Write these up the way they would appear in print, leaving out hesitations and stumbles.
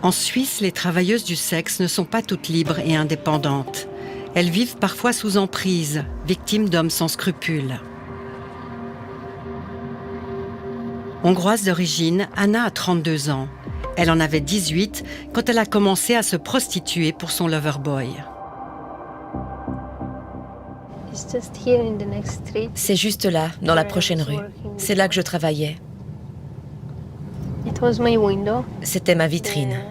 En Suisse, les travailleuses du sexe ne sont pas toutes libres et indépendantes. Elles vivent parfois sous emprise, victimes d'hommes sans scrupules. Hongroise d'origine, Anna a 32 ans. Elle en avait 18 quand elle a commencé à se prostituer pour son loverboy. C'est juste là, dans la prochaine rue. C'est là que je travaillais. C'était ma vitrine.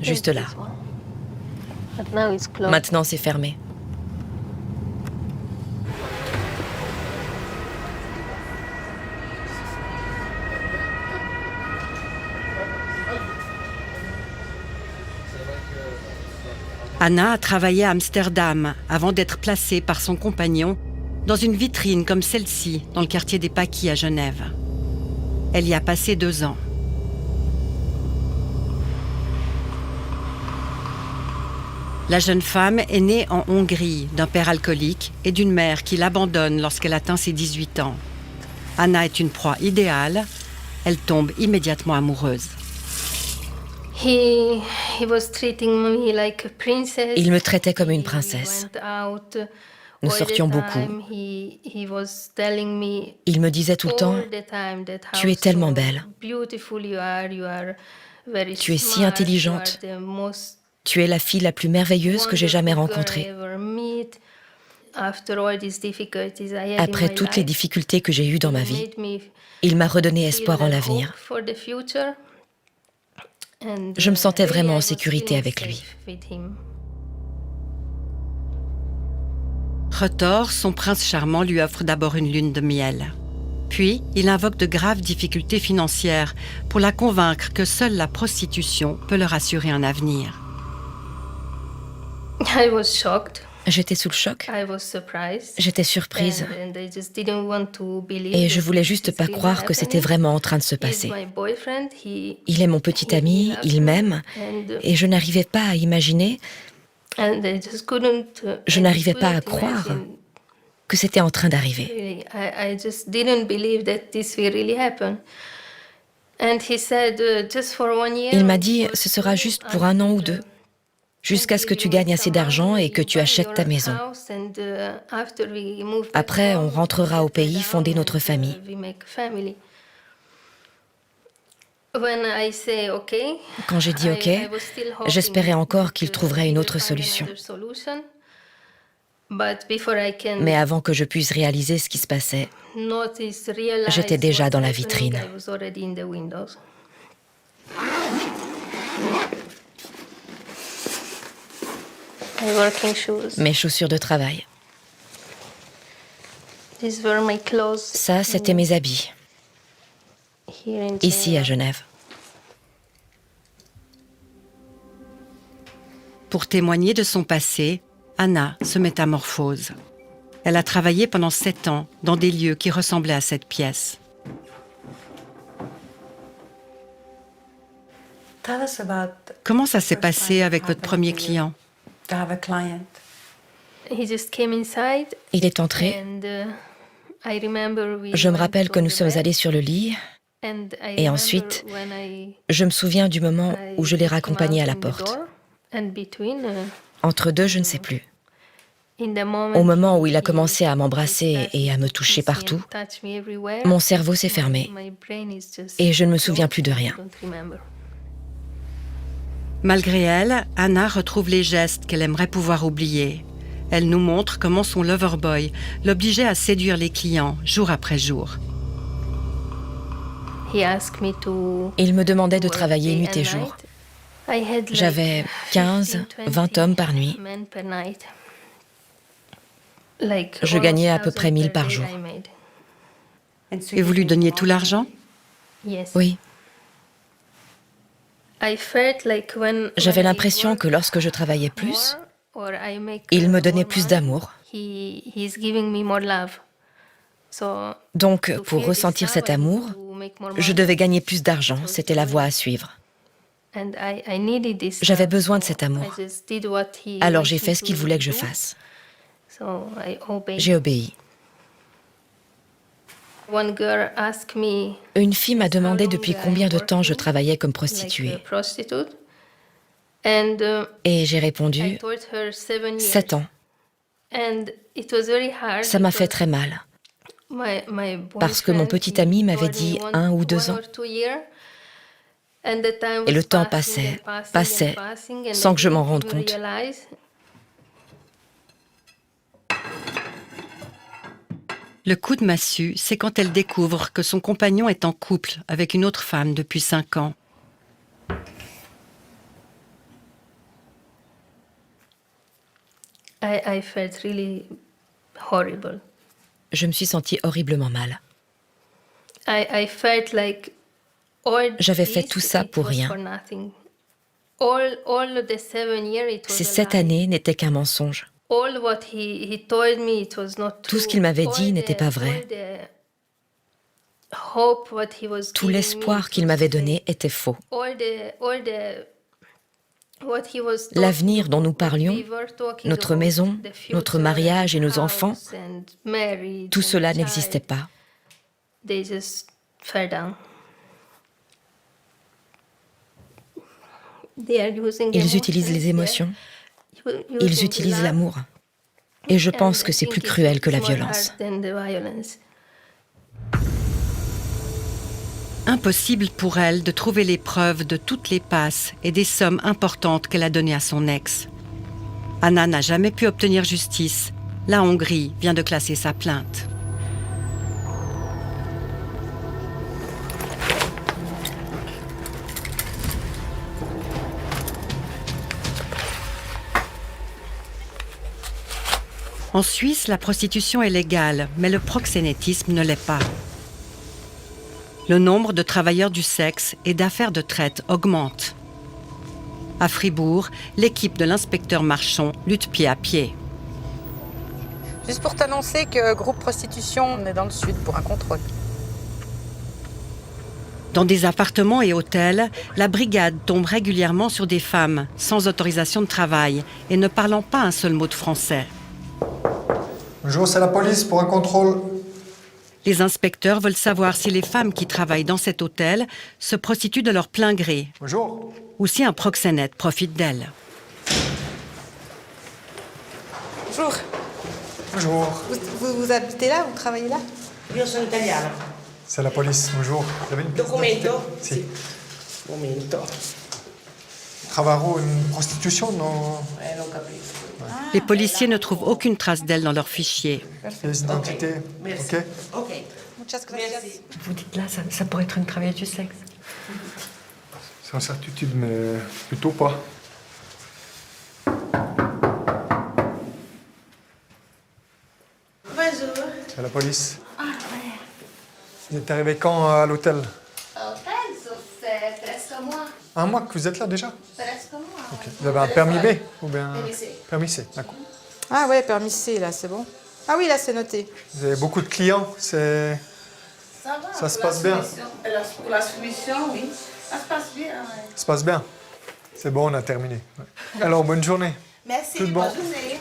Juste là. Maintenant, c'est fermé. Anna a travaillé à Amsterdam avant d'être placée par son compagnon dans une vitrine comme celle-ci, dans le quartier des Paquis à Genève. Elle y a passé 2 ans. La jeune femme est née en Hongrie d'un père alcoolique et d'une mère qui l'abandonne lorsqu'elle atteint ses 18 ans. Anna est une proie idéale. Elle tombe immédiatement amoureuse. Il me traitait comme une princesse. Nous sortions beaucoup. Il me disait tout le temps, « Tu es tellement belle. Tu es si intelligente. Tu es la fille la plus merveilleuse que j'ai jamais rencontrée. » Après toutes les difficultés que j'ai eues dans ma vie, il m'a redonné espoir en l'avenir. Je me sentais vraiment en sécurité avec lui. Rotor, son prince charmant, lui offre d'abord une lune de miel. Puis, il invoque de graves difficultés financières pour la convaincre que seule la prostitution peut leur assurer un avenir. J'étais sous le choc. J'étais surprise. Et je voulais juste pas croire que c'était vraiment en train de se passer. Il est mon petit ami, il m'aime, et je n'arrivais pas à imaginer, je n'arrivais pas à croire que c'était en train d'arriver. Il m'a dit, ce sera juste pour 1 an ou 2. Jusqu'à ce que tu gagnes assez d'argent et que tu achètes ta maison. Après, on rentrera au pays fonder notre famille. Quand j'ai dit OK, j'espérais encore qu'il trouverait une autre solution. Mais avant que je puisse réaliser ce qui se passait, j'étais déjà dans la vitrine. Mes chaussures de travail. Ça, c'était mes habits. Ici, à Genève. Pour témoigner de son passé, Anna se métamorphose. Elle a travaillé pendant 7 ans dans des lieux qui ressemblaient à cette pièce. Comment ça s'est passé avec votre premier client? Il est entré. Je me rappelle que nous sommes allés sur le lit. Et ensuite, je me souviens du moment où je l'ai raccompagné à la porte. Entre deux, je ne sais plus. Au moment où il a commencé à m'embrasser et à me toucher partout, mon cerveau s'est fermé et je ne me souviens plus de rien. Malgré elle, Anna retrouve les gestes qu'elle aimerait pouvoir oublier. Elle nous montre comment son loverboy l'obligeait à séduire les clients jour après jour. Il me demandait de travailler nuit et jour. J'avais 15, 20 hommes par nuit. Je gagnais à peu près 1000 par jour. Et vous lui donniez tout l'argent? Oui. J'avais l'impression que lorsque je travaillais plus, il me donnait plus d'amour. Donc, pour ressentir cet amour, je devais gagner plus d'argent. C'était la voie à suivre. J'avais besoin de cet amour. Alors j'ai fait ce qu'il voulait que je fasse. J'ai obéi. Une fille m'a demandé depuis combien de temps je travaillais comme prostituée. Et j'ai répondu 7 ans. Ça m'a fait très mal. Parce que mon petit ami m'avait dit 1 ou 2 ans. Et le temps passait, sans que je m'en rende compte. Le coup de massue, c'est quand elle découvre que son compagnon est en couple avec une autre femme depuis 5 ans. Je me suis sentie horriblement mal. J'avais fait tout ça pour rien. Ces 7 années n'étaient qu'un mensonge. Tout ce qu'il m'avait dit n'était pas vrai. Tout l'espoir qu'il m'avait donné était faux. L'avenir dont nous parlions, notre maison, notre mariage et nos enfants, tout cela n'existait pas. Ils utilisent les émotions, ils utilisent l'amour. Et je pense que c'est plus cruel que la violence. Impossible pour elle de trouver les preuves de toutes les passes et des sommes importantes qu'elle a données à son ex. Anna n'a jamais pu obtenir justice. La Hongrie vient de classer sa plainte. En Suisse, la prostitution est légale, mais le proxénétisme ne l'est pas. Le nombre de travailleurs du sexe et d'affaires de traite augmente. À Fribourg, l'équipe de l'inspecteur Marchon lutte pied à pied. Juste pour t'annoncer que groupe prostitution, on est dans le sud pour un contrôle. Dans des appartements et hôtels, la brigade tombe régulièrement sur des femmes sans autorisation de travail et ne parlant pas un seul mot de français. Bonjour, c'est la police pour un contrôle. Les inspecteurs veulent savoir si les femmes qui travaillent dans cet hôtel se prostituent de leur plein gré. Bonjour. Ou si un proxénète profite d'elles. Bonjour. Bonjour. Vous habitez là? Vous travaillez là? Io sono italiana. C'est la police, bonjour. Vous avez une pièce d'identité? Documento? Si. Momento. Travaillons une prostitution, non? Non capisco. Les policiers ne trouvent aucune trace d'elle dans leur fichier. Pièce d'identité, Merci. ok? Ok. Muchas gracias. Vous dites là, ça pourrait être une travailleuse du sexe. Sans certitude, mais plutôt pas. Bonjour. C'est la police. Ah ouais. Vous êtes arrivé quand à l'hôtel? Penso c'est presque moi. Un mois que vous êtes là déjà? Presque moi. Ok. Vous avez un permis B ou bien? Permis C. Permis C, d'accord. Ah ouais, permis C, là, c'est bon. Ah oui, là, c'est noté. Vous avez beaucoup de clients, c'est... Ça va. Ça se passe bien. Pour la soumission, oui. Ça se passe bien. Ouais. Ça se passe bien. C'est bon, on a terminé. Ouais. Alors, bonne journée. Merci, Tout bon. bonne journée.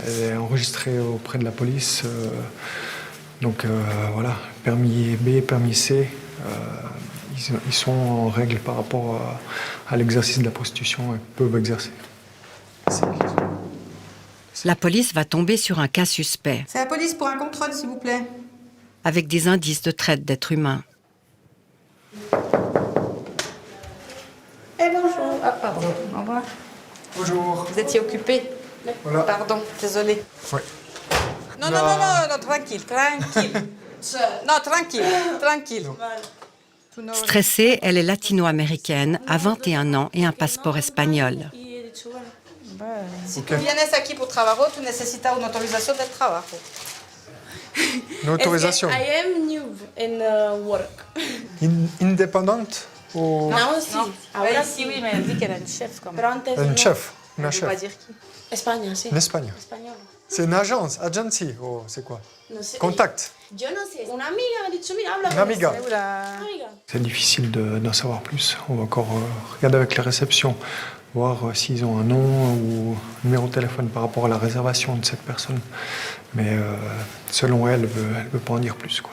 Elle est enregistrée auprès de la police. Donc voilà, permis B, permis C. Ils sont en règle par rapport à l'exercice de la prostitution et peuvent exercer. La police va tomber sur un cas suspect, C'est la police pour un contrôle, s'il vous plaît. avec des indices de traite d'êtres humains. Eh bonjour. Ah, pardon. Au revoir. Bonjour. Vous étiez occupé? Voilà. Pardon, désolé. Ouais. Non, tranquille. Non, tranquille. Stressée, elle est latino-américaine, à 21 ans et un passeport espagnol. Si tu vienes aquí pour trabajo, tu necesitas una autorización de trabajo. Une autorisation. I am new in work. Indépendante ou Now aussi. Ahora Ici, oui, mais elle dit qu'elle a une chef quand même. Pero antes une no. chef? Une Je ne veux pas chef. dire qui. España, sí. En Espagne. Español. C'est une agence, agency. Oh, c'est quoi? No sé. Contact. Yo no sé. Una amiga me ha dicho, mira, habla Une con amiga. Oula. esta amiga. C'est difficile d'en savoir plus. On va encore regarder avec les réceptions, voir s'ils ont un nom ou un numéro de téléphone par rapport à la réservation de cette personne. Mais selon elle, elle veut pas en dire plus, quoi.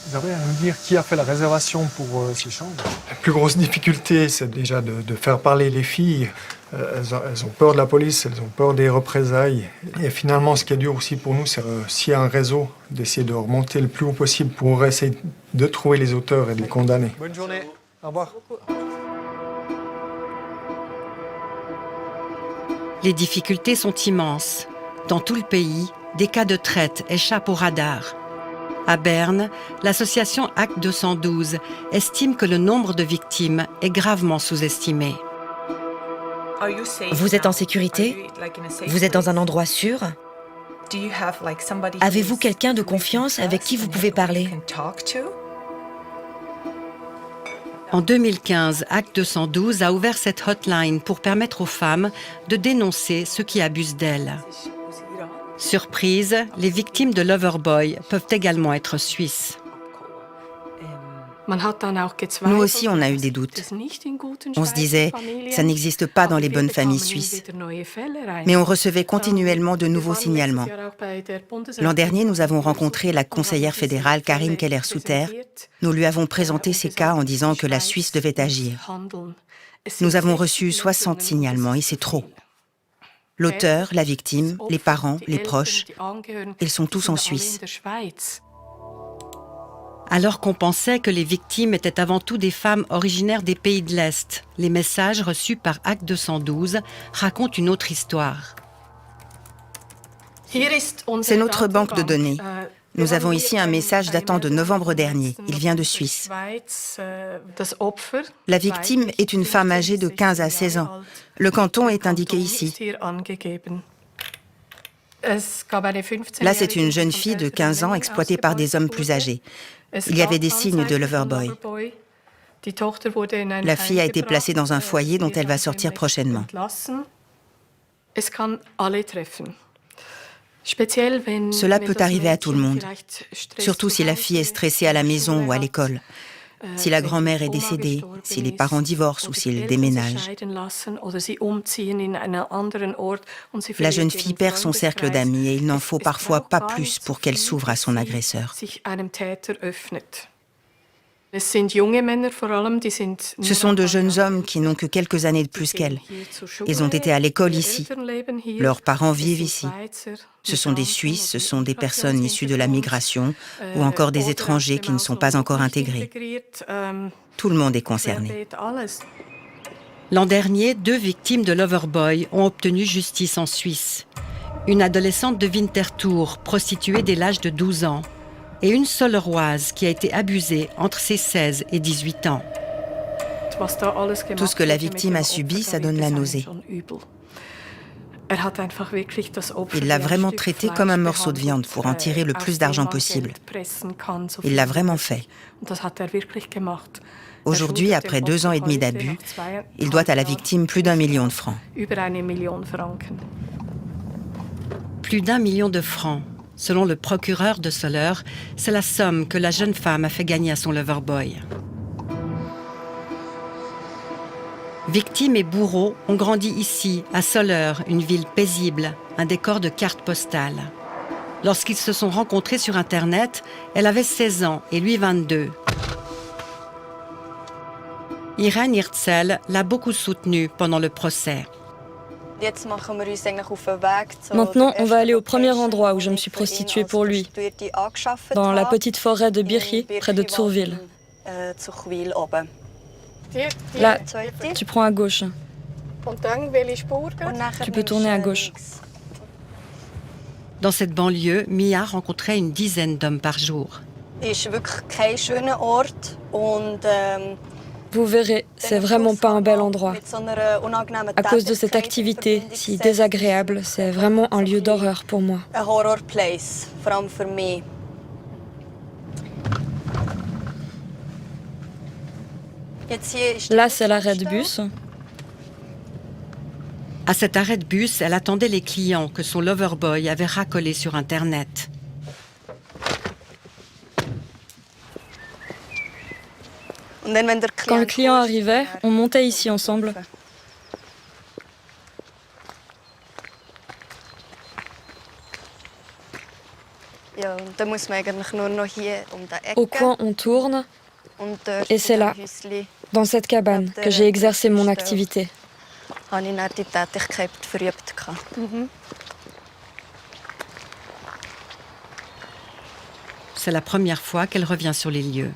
Vous avez à nous dire qui a fait la réservation pour ces chambres? La plus grosse difficulté, c'est déjà de faire parler les filles. Elles ont peur de la police, elles ont peur des représailles. Et finalement, ce qui est dur aussi pour nous, c'est s'il y a un réseau, d'essayer de remonter le plus haut possible pour essayer de trouver les auteurs et de les condamner. Bonne journée. Au revoir. Les difficultés sont immenses. Dans tout le pays, des cas de traite échappent au radar. À Berne, l'association Acte 212 estime que le nombre de victimes est gravement sous-estimé. Vous êtes en sécurité? Vous êtes dans un endroit sûr? Avez-vous quelqu'un de confiance avec qui vous pouvez parler? En 2015, Acte 212 a ouvert cette hotline pour permettre aux femmes de dénoncer ceux qui abusent d'elles. Surprise, les victimes de Loverboy peuvent également être suisses. Nous aussi, on a eu des doutes. On se disait, ça n'existe pas dans les bonnes familles suisses. Mais on recevait continuellement de nouveaux signalements. L'an dernier, nous avons rencontré la conseillère fédérale Karin Keller-Souter. Nous lui avons présenté ces cas en disant que la Suisse devait agir. Nous avons reçu 60 signalements et c'est trop. L'auteur, la victime, les parents, les proches, ils sont tous en Suisse. Alors qu'on pensait que les victimes étaient avant tout des femmes originaires des pays de l'Est, les messages reçus par Acte 212 racontent une autre histoire. C'est notre banque de données. Nous avons ici un message datant de novembre dernier. Il vient de Suisse. La victime est une femme âgée de 15 à 16 ans. Le canton est indiqué ici. Là, c'est une jeune fille de 15 ans exploitée par des hommes plus âgés. Il y avait des signes de Loverboy. La fille a été placée dans un foyer dont elle va sortir prochainement. Cela peut arriver à tout le monde, surtout si la fille est stressée à la maison ou à l'école, si la grand-mère est décédée, si les parents divorcent ou s'ils déménagent. La jeune fille perd son cercle d'amis et il n'en faut parfois pas plus pour qu'elle s'ouvre à son agresseur. Ce sont de jeunes hommes qui n'ont que quelques années de plus qu'elle. Ils ont été à l'école ici. Leurs parents vivent ici. Ce sont des Suisses, ce sont des personnes issues de la migration ou encore des étrangers qui ne sont pas encore intégrés. Tout le monde est concerné. L'an dernier, 2 victimes de Loverboy ont obtenu justice en Suisse. Une adolescente de Winterthur, prostituée dès l'âge de 12 ans, et une Solleroise qui a été abusée entre ses 16 et 18 ans. Tout ce que la victime a subi, ça donne la nausée. Il l'a vraiment traité comme un morceau de viande pour en tirer le plus d'argent possible. Il l'a vraiment fait. Aujourd'hui, après 2 ans et demi d'abus, il doit à la victime plus d'1 million de francs. Plus d'1 million de francs. Selon le procureur de Soleure, c'est la somme que la jeune femme a fait gagner à son Loverboy. Victime et bourreau ont grandi ici, à Soleure, une ville paisible, un décor de cartes postales. Lorsqu'ils se sont rencontrés sur Internet, elle avait 16 ans et lui 22. Irène Hirzel l'a beaucoup soutenue pendant le procès. Maintenant, on va aller au premier endroit où je me suis prostituée pour lui, dans la petite forêt de Birchi, près de Zurwil. Là, tu prends à gauche. Tu peux tourner à gauche. Dans cette banlieue, Mia rencontrait une dizaine d'hommes par jour. Vous verrez, c'est vraiment pas un bel endroit. À cause de cette activité si désagréable, c'est vraiment un lieu d'horreur pour moi. Là, c'est l'arrêt de bus. À cet arrêt de bus, elle attendait les clients que son Loverboy avait racolés sur Internet. Quand le client arrivait, on montait ici ensemble. Au coin, on tourne, et c'est là, dans cette cabane, que j'ai exercé mon activité. C'est la première fois qu'elle revient sur les lieux.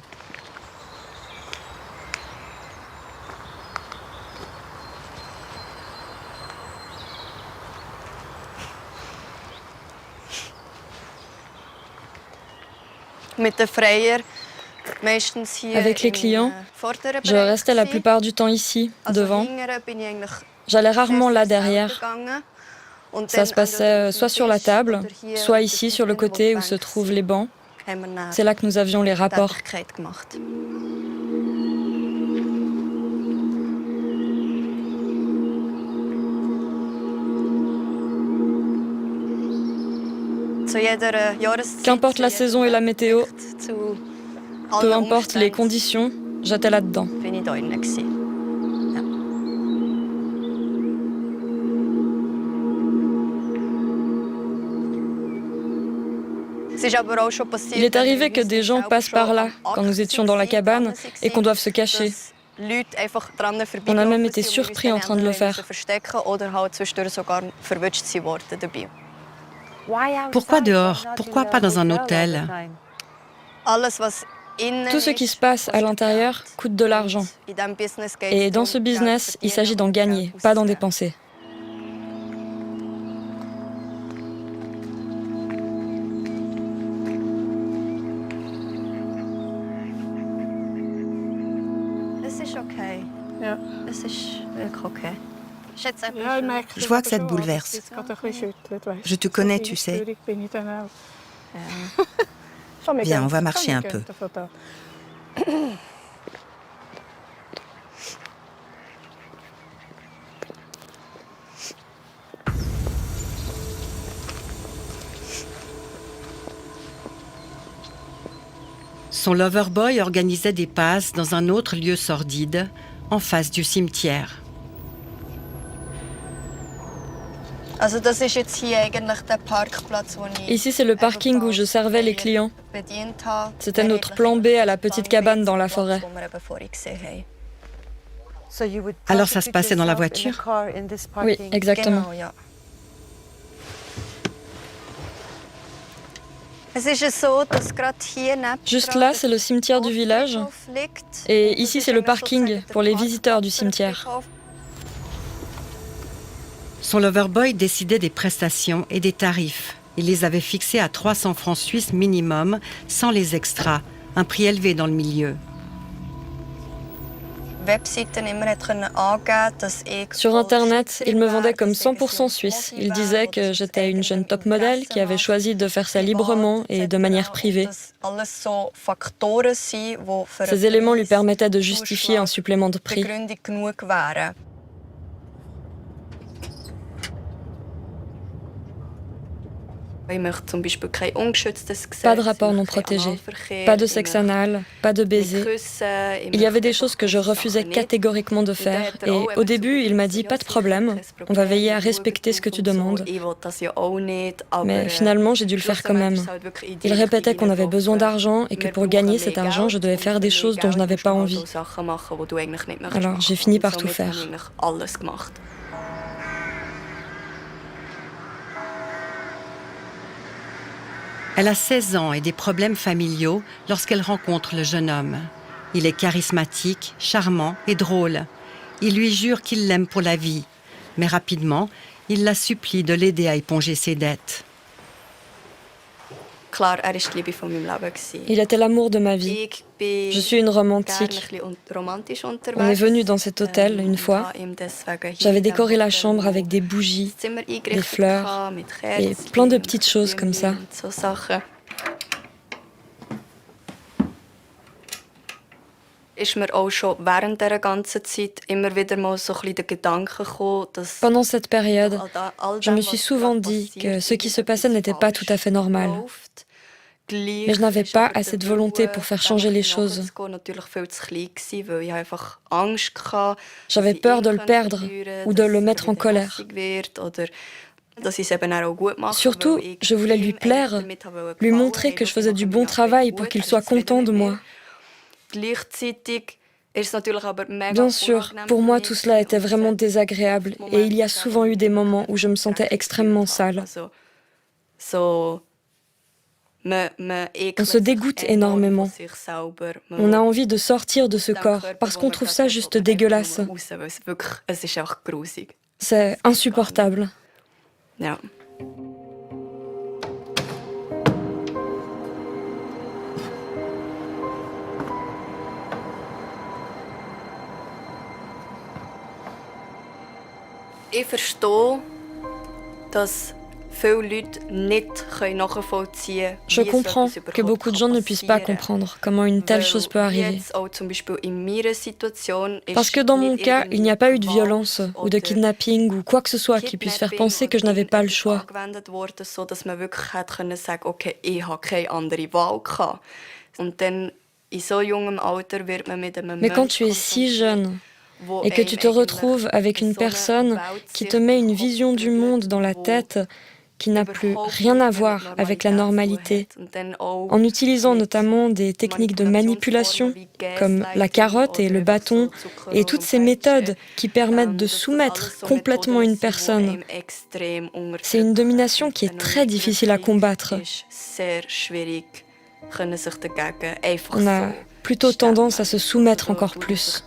Avec les clients, je restais la plupart du temps ici, devant. J'allais rarement là derrière. Ça se passait soit sur la table, soit ici sur le côté où se trouvent les bancs. C'est là que nous avions les rapports. Qu'importe la saison et la météo, peu importe les conditions, j'étais là-dedans. Il est arrivé que des gens passent par là quand nous étions dans la cabane et qu'on doive se cacher. On a même été surpris en train de le faire. Pourquoi dehors? Pourquoi pas dans un hôtel? Tout ce qui se passe à l'intérieur coûte de l'argent. Et dans ce business, il s'agit d'en gagner, pas d'en dépenser. Je vois que ça te bouleverse. Je te connais, tu sais. Viens, on va marcher un peu. Son loverboy organisait des passes dans un autre lieu sordide, en face du cimetière. Ici, c'est le parking où je servais les clients. C'était notre plan B à la petite cabane dans la forêt. Alors ça se passait dans la voiture? Oui, exactement. Juste là, c'est le cimetière du village. Et ici, c'est le parking pour les visiteurs du cimetière. Son loverboy décidait des prestations et des tarifs. Il les avait fixés à 300 francs suisses minimum, sans les extras, un prix élevé dans le milieu. Sur Internet, il me vendait comme 100% suisse. Il disait que j'étais une jeune top modèle qui avait choisi de faire ça librement et de manière privée. Ces éléments lui permettaient de justifier un supplément de prix. Pas de rapport non protégé, pas de sexe anal, pas de baiser. Il y avait des choses que je refusais catégoriquement de faire. Et au début, il m'a dit « pas de problème, on va veiller à respecter ce que tu demandes ». Mais finalement, j'ai dû le faire quand même. Il répétait qu'on avait besoin d'argent et que pour gagner cet argent, je devais faire des choses dont je n'avais pas envie. Alors j'ai fini par tout faire. Elle a 16 ans et des problèmes familiaux lorsqu'elle rencontre le jeune homme. Il est charismatique, charmant et drôle. Il lui jure qu'il l'aime pour la vie. Mais rapidement, il la supplie de l'aider à éponger ses dettes. Il était l'amour de ma vie. Je suis une romantique. On est venu dans cet hôtel une fois. J'avais décoré la chambre avec des bougies, des fleurs et plein de petites choses comme ça. Pendant cette période, je me suis souvent dit que ce qui se passait n'était pas tout à fait normal. Mais je n'avais pas assez de volonté pour faire changer les choses. J'avais peur de le perdre ou de le mettre en colère. Surtout, je voulais lui plaire, lui montrer que je faisais du bon travail pour qu'il soit content de moi. Bien sûr, pour moi tout cela était vraiment désagréable et il y a souvent eu des moments où je me sentais extrêmement sale. On se dégoûte énormément. On a envie de sortir de ce corps parce qu'on trouve ça juste dégueulasse. C'est insupportable. Je comprends que beaucoup de gens ne puissent pas comprendre comment une telle chose peut arriver. Parce que dans mon cas, il n'y a pas eu de violence ou de kidnapping ou quoi que ce soit qui puisse faire penser que je n'avais pas le choix. Mais quand tu es si jeune et que tu te retrouves avec une personne qui te met une vision du monde dans la tête qui n'a plus rien à voir avec la normalité, en utilisant notamment des techniques de manipulation comme la carotte et le bâton et toutes ces méthodes qui permettent de soumettre complètement une personne. C'est une domination qui est très difficile à combattre. On a plutôt tendance à se soumettre encore plus.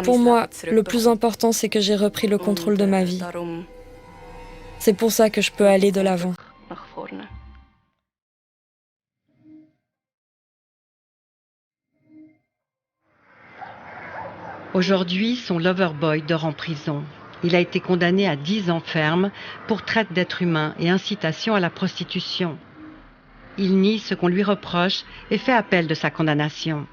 Pour moi, le plus important, c'est que j'ai repris le contrôle de ma vie. C'est pour ça que je peux aller de l'avant. Aujourd'hui, son lover boy dort en prison. Il a été condamné à 10 ans ferme pour traite d'êtres humains et incitation à la prostitution. Il nie ce qu'on lui reproche et fait appel de sa condamnation.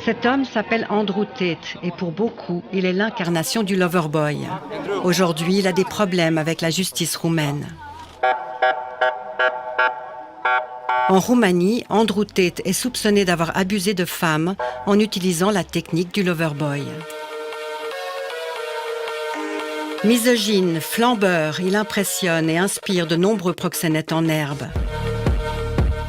Cet homme s'appelle Andrew Tate et pour beaucoup, il est l'incarnation du lover boy. Aujourd'hui, il a des problèmes avec la justice roumaine. En Roumanie, Andrew Tate est soupçonné d'avoir abusé de femmes en utilisant la technique du lover boy. Misogyne, flambeur, il impressionne et inspire de nombreux proxénètes en herbe.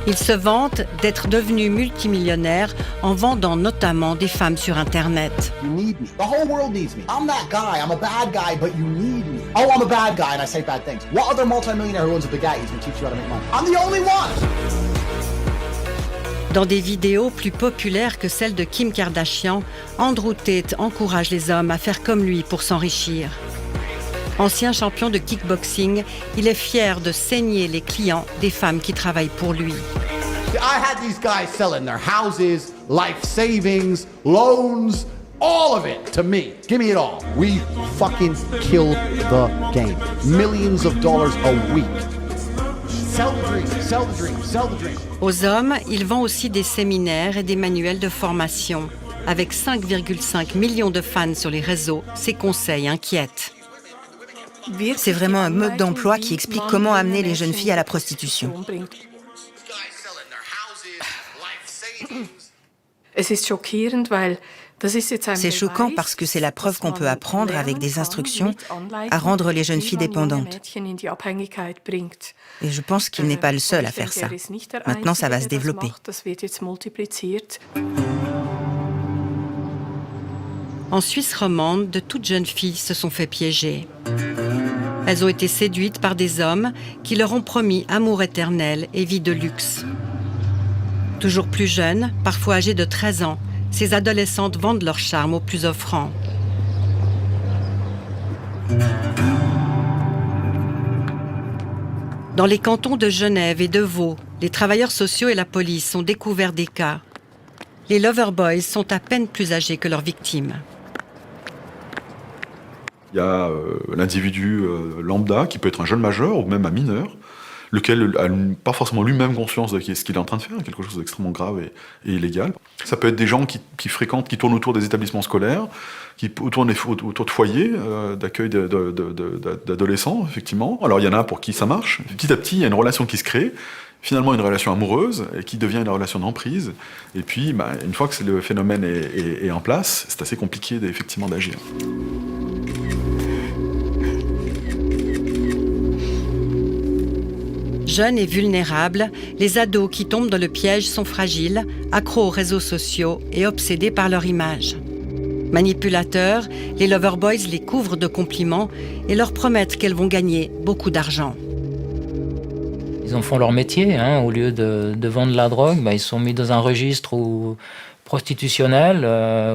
Il se vante d'être devenu multimillionnaire en vendant notamment des femmes sur Internet. The whole world needs me. I'm that guy. I'm a bad guy, but you need me. Oh, I'm a bad guy and I say bad things. What other multimillionaire who owns a Bugatti is going to teach you how to make money? I'm the only one! Dans des vidéos plus populaires que celles de Kim Kardashian, Andrew Tate encourage les hommes à faire comme lui pour s'enrichir. Ancien champion de kickboxing, il est fier de saigner les clients des femmes qui travaillent pour lui. I had these guys selling their houses, life savings, loans, all of it to me. Give me it all. We fucking killed the game. Millions of dollars a week. Sell the dream, sell the dream, sell the dream. Aux hommes, il vend aussi des séminaires et des manuels de formation. Avec 5,5 millions de fans sur les réseaux, ses conseils inquiètent. C'est vraiment un mode d'emploi qui explique comment amener les jeunes filles à la prostitution. C'est choquant parce que c'est la preuve qu'on peut apprendre avec des instructions à rendre les jeunes filles dépendantes. Et je pense qu'il n'est pas le seul à faire ça. Maintenant, ça va se développer. En Suisse romande, de toutes jeunes filles se sont fait piéger. Elles ont été séduites par des hommes qui leur ont promis amour éternel et vie de luxe. Toujours plus jeunes, parfois âgées de 13 ans, ces adolescentes vendent leur charme aux plus offrants. Dans les cantons de Genève et de Vaud, les travailleurs sociaux et la police ont découvert des cas. Les lover boys sont à peine plus âgés que leurs victimes. Il y a l'individu lambda, qui peut être un jeune majeur ou même un mineur, lequel n'a pas forcément lui-même conscience de ce qu'il est en train de faire, quelque chose d'extrêmement grave et illégal. Ça peut être des gens qui fréquentent, qui tournent autour des établissements scolaires, qui tournent autour de foyers d'accueil d'adolescents, effectivement. Alors il y en a pour qui ça marche. Petit à petit, il y a une relation qui se crée, finalement une relation amoureuse, et qui devient une relation d'emprise. Et puis, une fois que le phénomène est en place, c'est assez compliqué effectivement d'agir. Jeunes et vulnérables, les ados qui tombent dans le piège sont fragiles, accros aux réseaux sociaux et obsédés par leur image. Manipulateurs, les Loverboys les couvrent de compliments et leur promettent qu'elles vont gagner beaucoup d'argent. Ils en font leur métier, hein. Au lieu de vendre la drogue, ils sont mis dans un registre prostitutionnel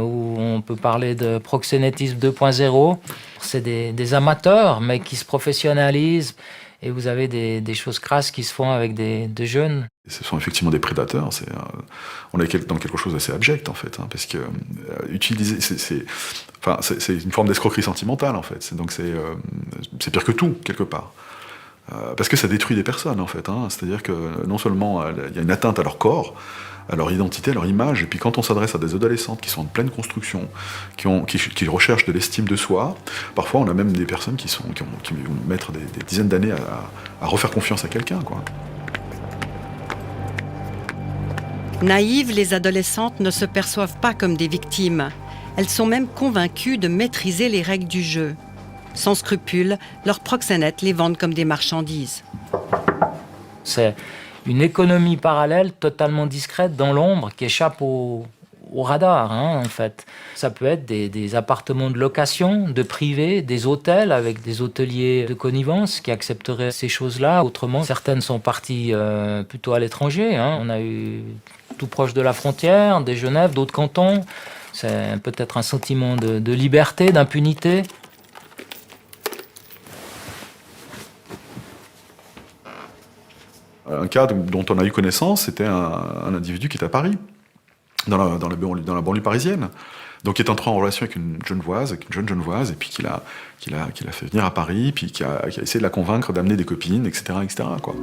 où on peut parler de proxénétisme 2.0. C'est des amateurs, mais qui se professionnalisent. Et vous avez des choses crasses qui se font avec des jeunes. Ce sont effectivement des prédateurs. On est dans quelque chose d'assez abject, en fait, hein, parce que utiliser, c'est une forme d'escroquerie sentimentale, en fait. Donc c'est pire que tout, quelque part. Parce que ça détruit des personnes, en fait. Hein. C'est-à-dire que non seulement il y a une atteinte à leur corps, à leur identité, à leur image, et puis quand on s'adresse à des adolescentes qui sont en pleine construction, qui recherchent de l'estime de soi, parfois on a même des personnes qui vont mettre des dizaines d'années à refaire confiance à quelqu'un, quoi. Naïves, les adolescentes ne se perçoivent pas comme des victimes. Elles sont même convaincues de maîtriser les règles du jeu. Sans scrupules, leurs proxénètes les vendent comme des marchandises. C'est une économie parallèle totalement discrète dans l'ombre qui échappe au radar, hein, en fait. Ça peut être des appartements de location, de privés, des hôtels avec des hôteliers de connivence qui accepteraient ces choses-là. Autrement, certaines sont parties plutôt à l'étranger, hein. On a eu tout proche de la frontière, des Genève, d'autres cantons. C'est peut-être un sentiment de liberté, d'impunité. Un cas dont on a eu connaissance, c'était un individu qui est à Paris, dans la banlieue parisienne. Donc qui est entré en relation avec une jeune Genevoise, et puis qui l'a fait venir à Paris, puis qui a essayé de la convaincre d'amener des copines, etc., etc., quoi.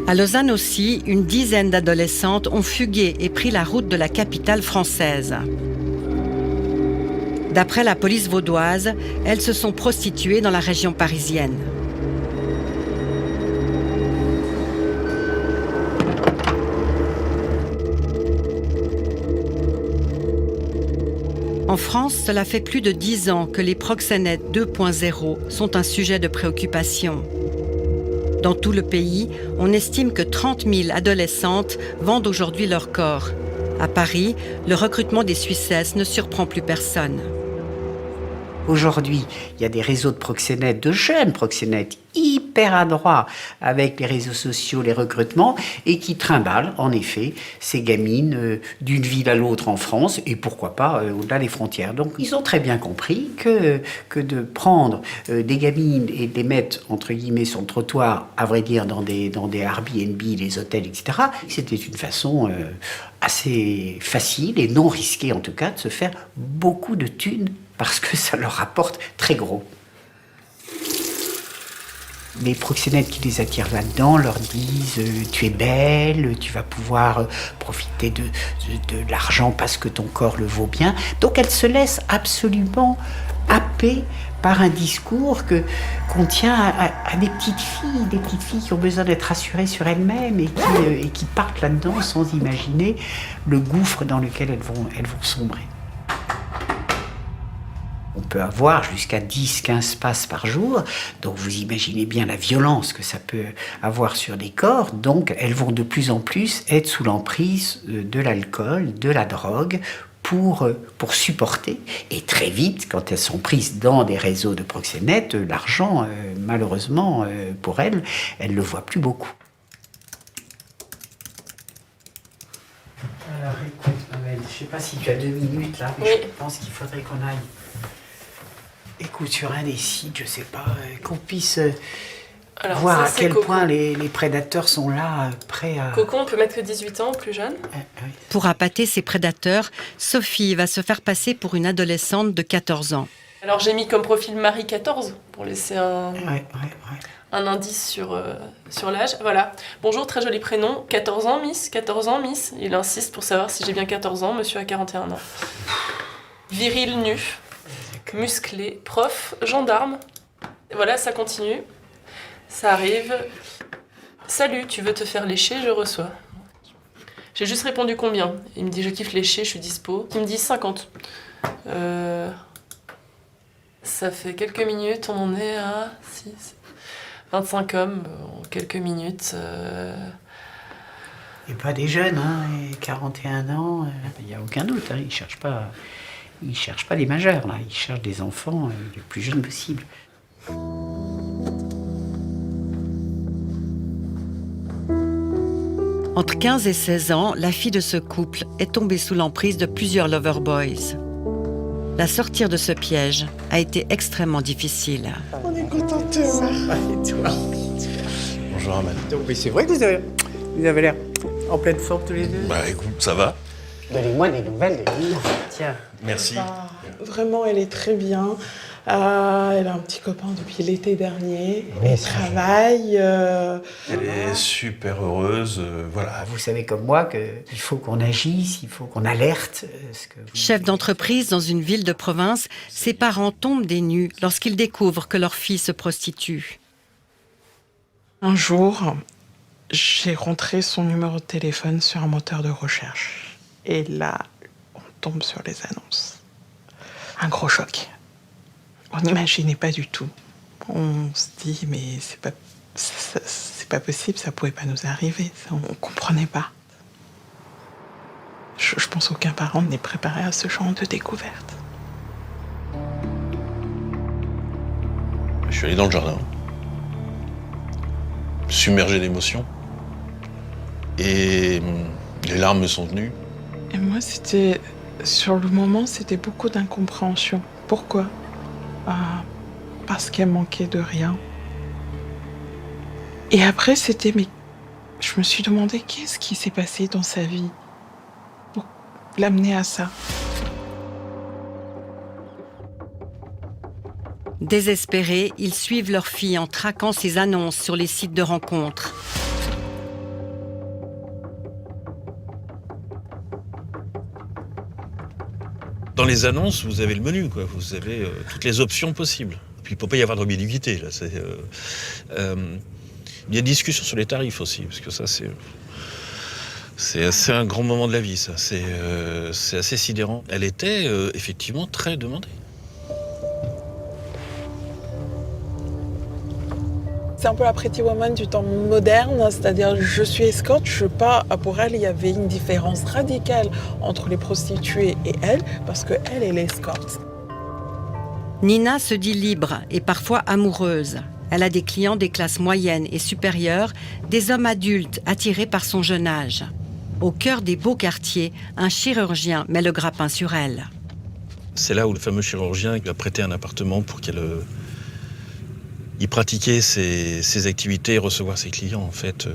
À Lausanne aussi, une dizaine d'adolescentes ont fugué et pris la route de la capitale française. D'après la police vaudoise, elles se sont prostituées dans la région parisienne. En France, cela fait plus de 10 ans que les proxénètes 2.0 sont un sujet de préoccupation. Dans tout le pays, on estime que 30 000 adolescentes vendent aujourd'hui leur corps. À Paris, le recrutement des Suissesses ne surprend plus personne. Aujourd'hui, il y a des réseaux de proxénètes, de jeunes proxénètes, hyper adroits avec les réseaux sociaux, les recrutements, et qui trimballent, en effet, ces gamines d'une ville à l'autre en France, et pourquoi pas au-delà des frontières. Donc, ils ont très bien compris que de prendre des gamines et de les mettre, entre guillemets, sur le trottoir, à vrai dire, dans des Airbnb, les hôtels, etc., c'était une façon assez facile et non risquée, en tout cas, de se faire beaucoup de thunes, parce que ça leur rapporte très gros. Les proxénètes qui les attirent là-dedans leur disent « tu es belle, tu vas pouvoir profiter de l'argent parce que ton corps le vaut bien ». Donc elles se laissent absolument happer par un discours qu'on tient à des petites filles qui ont besoin d'être rassurées sur elles-mêmes et qui partent là-dedans sans imaginer le gouffre dans lequel elles vont sombrer. On peut avoir jusqu'à 10-15 passes par jour, donc vous imaginez bien la violence que ça peut avoir sur les corps. Donc elles vont de plus en plus être sous l'emprise de l'alcool, de la drogue, pour supporter. Et très vite, quand elles sont prises dans des réseaux de proxénètes, l'argent, malheureusement pour elles, elles ne le voient plus beaucoup. Alors écoute, Noël, je ne sais pas si tu as 2 minutes là, mais je pense qu'il faudrait qu'on aille. Écoute, sur un des sites, je sais pas, qu'on puisse Alors, voir ça, à quel Coco. point les prédateurs sont là, prêts à... Coco, on peut mettre que 18 ans, plus jeune. Pour appâter ses prédateurs, Sophie va se faire passer pour une adolescente de 14 ans. Alors j'ai mis comme profil Marie 14 pour laisser un indice sur l'âge. Voilà. Bonjour, très joli prénom. 14 ans, Miss. 14 ans, Miss. Il insiste pour savoir si j'ai bien 14 ans. Monsieur a 41 ans. Viril nu. Musclé. Prof. Gendarme. Voilà, ça continue. Ça arrive. Salut, tu veux te faire lécher? Je reçois. J'ai juste répondu combien. Il me dit je kiffe lécher, je suis dispo. Il me dit 50. Ça fait quelques minutes, on en est à 25 hommes en quelques minutes. Et pas des jeunes, hein, et 41 ans, il n'y a aucun doute. Hein, ils cherchent pas des majeurs, là. Ils cherchent des enfants les plus jeunes possibles. Entre 15 et 16 ans, la fille de ce couple est tombée sous l'emprise de plusieurs lover boys. La sortir de ce piège a été extrêmement difficile. On est content de te voir. Bonjour Amal. Oui, c'est vrai que vous avez l'air en pleine forme tous les deux. Bah écoute, ça va? Donnez-moi des nouvelles de Nina. Tiens. Merci. Vraiment, elle est très bien. Elle a un petit copain depuis l'été dernier. Elle travaille. Elle est super heureuse, voilà. Vous savez comme moi qu'il faut qu'on agisse, il faut qu'on alerte. Chef d'entreprise dans une ville de province, ses parents tombent des nues lorsqu'ils découvrent que leur fille se prostitue. Un jour, j'ai rentré son numéro de téléphone sur un moteur de recherche. Et là, on tombe sur les annonces. Un gros choc. On n'imaginait pas du tout. On se dit, mais c'est pas possible, ça pouvait pas nous arriver. On comprenait pas. Je pense qu'aucun parent n'est préparé à ce genre de découverte. Je suis allé dans le jardin, submergé d'émotions, et les larmes me sont venues. Et moi, sur le moment, c'était beaucoup d'incompréhension. Pourquoi ? Parce qu'elle manquait de rien. Et après, mais je me suis demandé qu'est-ce qui s'est passé dans sa vie pour l'amener à ça. Désespérés, ils suivent leur fille en traquant ses annonces sur les sites de rencontres. Dans les annonces, vous avez le menu, quoi. Vous avez toutes les options possibles. Puis il ne peut pas y avoir d'ambiguïté, là. Il y a discussion sur les tarifs aussi, parce que ça, c'est un grand moment de la vie, ça. C'est assez sidérant. Elle était effectivement très demandée. C'est un peu la Pretty Woman du temps moderne, c'est-à-dire je suis escorte, je suis pas... Pour elle, il y avait une différence radicale entre les prostituées et elle, parce qu'elle est escorte. Nina se dit libre et parfois amoureuse. Elle a des clients des classes moyennes et supérieures, des hommes adultes attirés par son jeune âge. Au cœur des beaux quartiers, un chirurgien met le grappin sur elle. C'est là où le fameux chirurgien lui a prêté un appartement pour qu'elle y pratiquer ses activités et recevoir ses clients, en fait,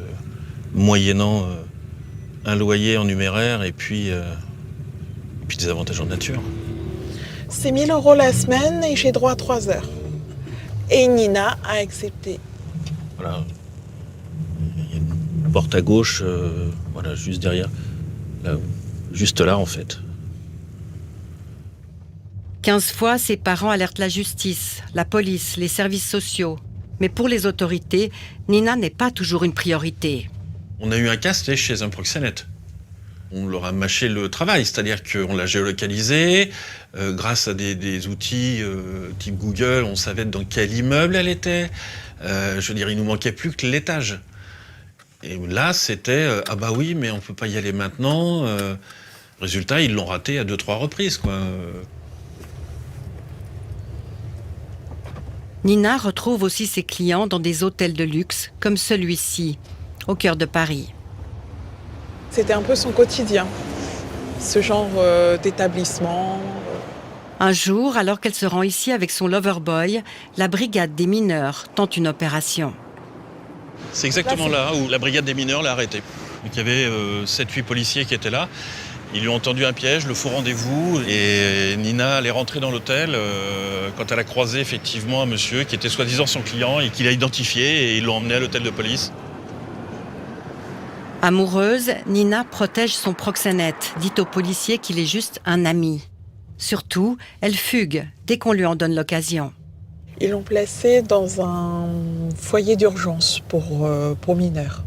moyennant un loyer en numéraire et puis des avantages en nature. C'est 1 000 € la semaine et j'ai droit à 3 heures. Et Nina a accepté. Voilà. Il y a une porte à gauche, voilà, juste derrière. Là, juste là, en fait. 15 fois, ses parents alertent la justice, la police, les services sociaux. Mais pour les autorités, Nina n'est pas toujours une priorité. On a eu un cas, c'était chez un proxénète. On leur a mâché le travail, c'est-à-dire qu'on l'a géolocalisé. Grâce à des outils type Google, on savait dans quel immeuble elle était. Je veux dire, il nous manquait plus que l'étage. Et là, c'était ah bah oui, mais on peut pas y aller maintenant. Résultat, ils l'ont raté à 2-3 reprises, quoi. Nina retrouve aussi ses clients dans des hôtels de luxe, comme celui-ci, au cœur de Paris. C'était un peu son quotidien, ce genre d'établissement. Un jour, alors qu'elle se rend ici avec son loverboy, la brigade des mineurs tente une opération. C'est exactement là où la brigade des mineurs l'a arrêté. Donc, il y avait 7-8 policiers qui étaient là. Ils lui ont tendu un piège, le faux rendez-vous, et Nina allait rentrer dans l'hôtel quand elle a croisé effectivement un monsieur qui était soi-disant son client et qu'il a identifié, et ils l'ont emmené à l'hôtel de police. Amoureuse, Nina protège son proxénète, dit aux policiers qu'il est juste un ami. Surtout, elle fugue dès qu'on lui en donne l'occasion. Ils l'ont placée dans un foyer d'urgence pour mineurs.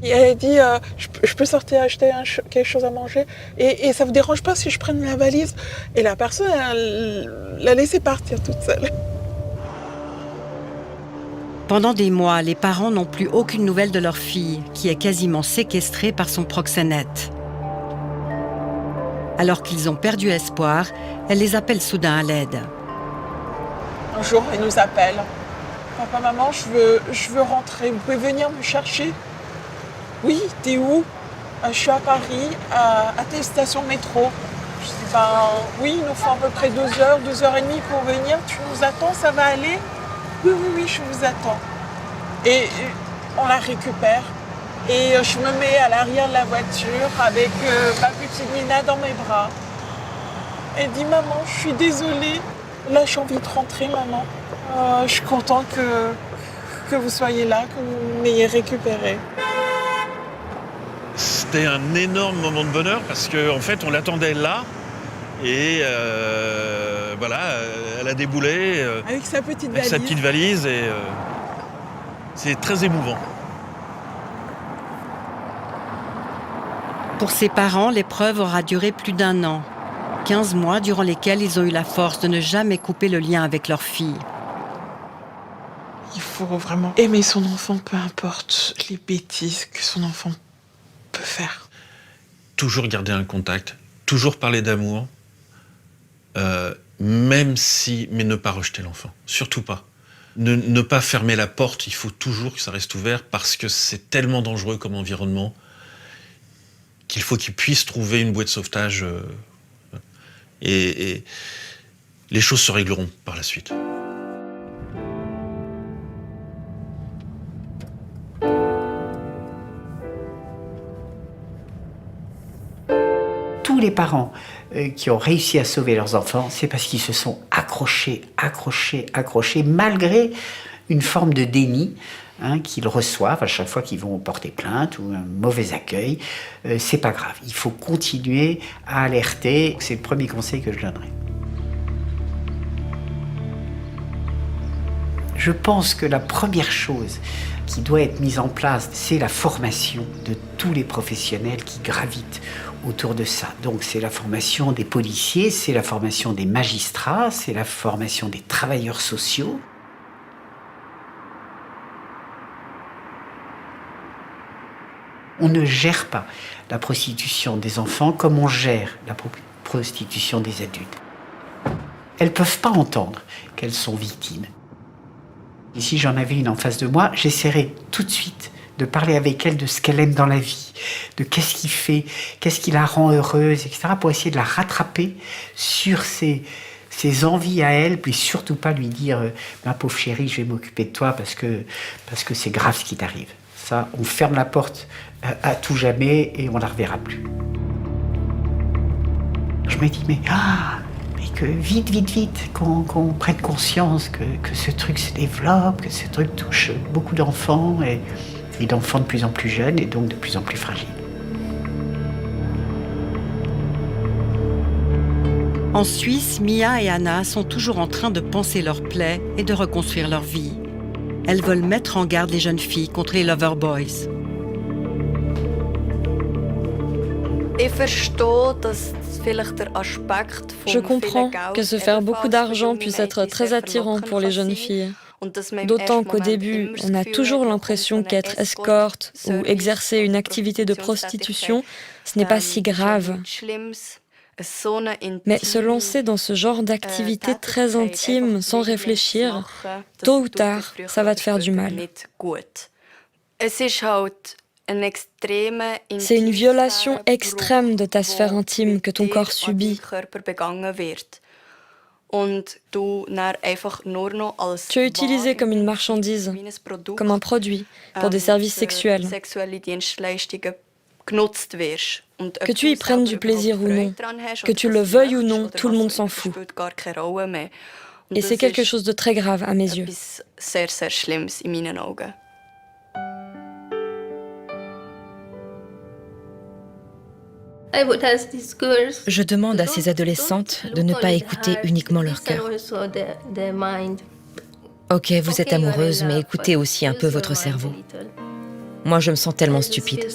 Et elle a dit je peux sortir acheter quelque chose à manger et ça vous dérange pas si je prenne la valise? Et la personne, elle l'a laissée partir toute seule. Pendant des mois, les parents n'ont plus aucune nouvelle de leur fille, qui est quasiment séquestrée par son proxénète. Alors qu'ils ont perdu espoir, elle les appelle soudain à l'aide. Un jour, elle nous appelle. Papa, maman, je veux rentrer. Vous pouvez venir me chercher? Oui, t'es où? Je suis à Paris, à telle station de métro. Je dis, oui, il nous faut à peu près 2 heures, 2h30 pour venir. Tu nous attends, ça va aller? Oui, je vous attends. Et on la récupère. Et je me mets à l'arrière de la voiture avec ma petite Nina dans mes bras. Elle dit, maman, je suis désolée. Là, j'ai envie de rentrer, maman. Je suis contente que vous soyez là, que vous m'ayez récupérée. C'était un énorme moment de bonheur parce qu'en fait, on l'attendait là. Et voilà, elle a déboulé avec sa petite valise et c'est très émouvant. Pour ses parents, l'épreuve aura duré plus d'1 an. 15 mois durant lesquels ils ont eu la force de ne jamais couper le lien avec leur fille. Il faut vraiment aimer son enfant, peu importe les bêtises que son enfant peut faire. Toujours garder un contact, toujours parler d'amour, mais ne pas rejeter l'enfant, surtout pas. Ne pas fermer la porte, il faut toujours que ça reste ouvert parce que c'est tellement dangereux comme environnement qu'il faut qu'il puisse trouver une bouée de sauvetage et les choses se régleront par la suite. Tous les parents qui ont réussi à sauver leurs enfants, c'est parce qu'ils se sont accrochés, malgré une forme de déni qu'ils reçoivent à chaque fois qu'ils vont porter plainte ou un mauvais accueil. C'est pas grave, il faut continuer à alerter. C'est le premier conseil que je donnerais. Je pense que la première chose qui doit être mise en place, c'est la formation de tous les professionnels qui gravitent autour de ça. Donc c'est la formation des policiers, c'est la formation des magistrats, c'est la formation des travailleurs sociaux. On ne gère pas la prostitution des enfants comme on gère la prostitution des adultes. Elles ne peuvent pas entendre qu'elles sont victimes. Et si j'en avais une en face de moi, j'essaierais tout de suite de parler avec elle de ce qu'elle aime dans la vie, de qu'est-ce qui fait, qu'est-ce qui la rend heureuse, etc., pour essayer de la rattraper sur ses envies à elle, puis surtout pas lui dire « ma pauvre chérie, je vais m'occuper de toi parce que c'est grave ce qui t'arrive ». Ça, on ferme la porte à tout jamais et on la reverra plus. Je me dis mais que vite, qu'on prenne conscience que ce truc se développe, que ce truc touche beaucoup d'enfants et d'enfants de plus en plus jeunes et donc de plus en plus fragiles. En Suisse, Mia et Anna sont toujours en train de panser leurs plaies et de reconstruire leur vie. Elles veulent mettre en garde les jeunes filles contre les lover boys. Je comprends que se faire beaucoup d'argent puisse être très attirant pour les jeunes filles. D'autant qu'au début, on a toujours l'impression qu'être escorte ou exercer une activité de prostitution, ce n'est pas si grave. Mais se lancer dans ce genre d'activité très intime sans réfléchir, tôt ou tard, ça va te faire du mal. C'est une violation extrême de ta sphère intime que ton corps subit. Tu es utilisé comme une marchandise, comme un produit, pour des services sexuels. Que tu y prennes du plaisir ou non, que tu le veuilles ou non, tout le monde s'en fout. Et c'est quelque chose de très grave à mes yeux. Je demande à ces adolescentes de ne pas écouter uniquement leur cœur. Ok, vous êtes amoureuse, mais écoutez aussi un peu votre cerveau. Moi, je me sens tellement stupide.